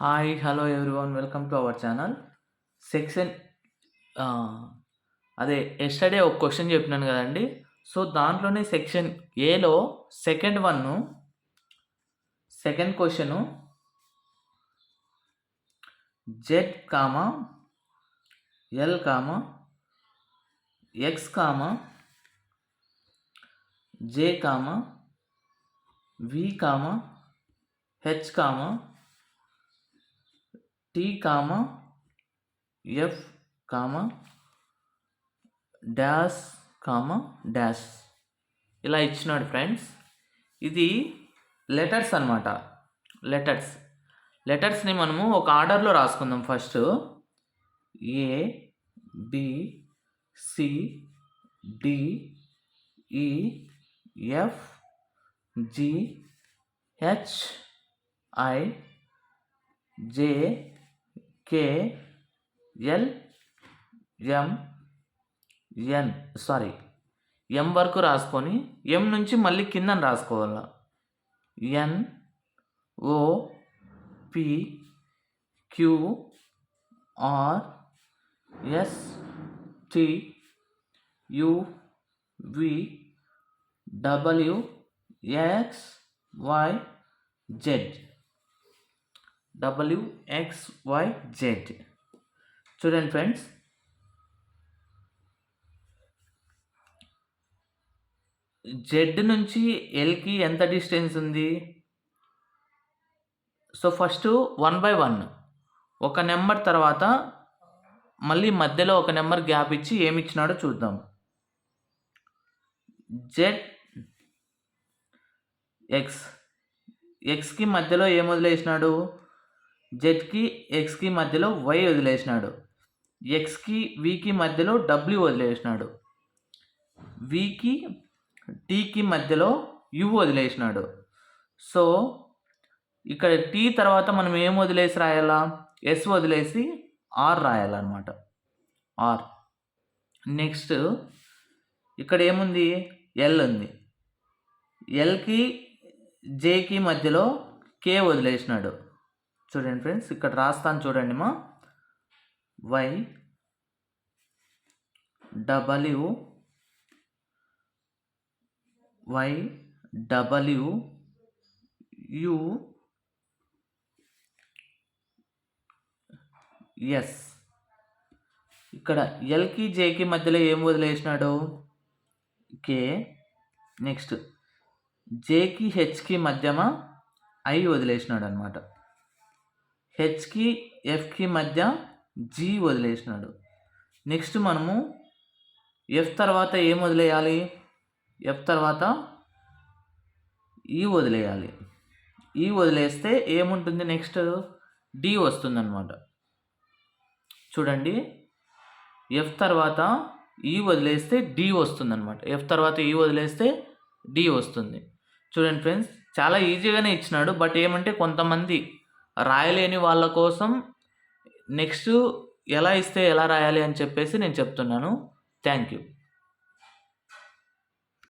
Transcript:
Hi hello everyone welcome to our channel section అదే yesterday ఒక question చెప్పినాను కదండి. సో దాంట్లోనే సెక్షన్ ఏలో second question Z comma L comma X comma J comma V comma H comma T comma F comma dash comma dash ఇలా ఇచ్చినాడు friends. ఇది letters అన్నమాట. లెటర్స్ని మనము ఒక ఆర్డర్లో రాసుకుందాం. First A B C D E F G H I J K L M వరకు రాసుకొని ఎం నుంచి మళ్ళీ కింద రాసుకోవాలి. N O P Q R S T U V W X Y Z. చూడండి ఫ్రెండ్స్, జెడ్ నుంచి ఎల్కి ఎంత డిస్టెన్స్ ఉంది? సో ఫస్ట్ 1 by 1 ఒక నెంబర్ తర్వాత మళ్ళీ మధ్యలో ఒక నెంబర్ గ్యాప్ ఇచ్చి ఏమి ఇచ్చినాడో చూద్దాం. జెడ్ ఎక్స్కి మధ్యలో ఏం వదిలేసినాడు? జెడ్కి ఎక్స్కి మధ్యలో వై వదిలేసినాడు. ఎక్స్కి వికి మధ్యలో డబ్ల్యూ వదిలేసినాడు. వికి టీకి మధ్యలో యు వదిలేసినాడు. సో ఇక్కడ టీ తర్వాత మనం ఏం వదిలేసి రాయాలా? ఎస్ వదిలేసి ఆర్ రాయాలన్నమాట. ఆర్. నెక్స్ట్ ఇక్కడ ఏముంది? ఎల్ ఉంది. ఎల్కి జేకి మధ్యలో కే వదిలేసినాడు. చూడండి ఫ్రెండ్స్, ఇక్కడ రాస్తాను చూడండి మా. Y W U S. ఇక్కడ ఎల్కి జేకి మధ్యలో ఏం వదిలేసినాడు? కే. నెక్స్ట్ జేకి హెచ్కి మధ్యమ ఐ వదిలేసినాడు అనమాట. హెచ్కి ఎఫ్కి మధ్య జీ వదిలేసినాడు. నెక్స్ట్ మనము ఎఫ్ తర్వాత ఏం వదిలేయాలి? ఎఫ్ తర్వాత ఈ వదిలేయాలి. ఈ వదిలేస్తే ఏముంటుంది? నెక్స్ట్ డి వస్తుందన్నమాట. చూడండి, ఎఫ్ తర్వాత ఈ వదిలేస్తే డి వస్తుందన్నమాట. ఎఫ్ తర్వాత ఈ వదిలేస్తే డి వస్తుంది. చూడండి ఫ్రెండ్స్, చాలా ఈజీగానే ఇచ్చినాడు. బట్ ఏమంటే కొంతమంది రాయలేని వాళ్ళ కోసం నెక్స్ట్ ఎలా ఇస్తే ఎలా రాయాలి అని చెప్పేసి నేను చెప్తున్నాను. Thank you.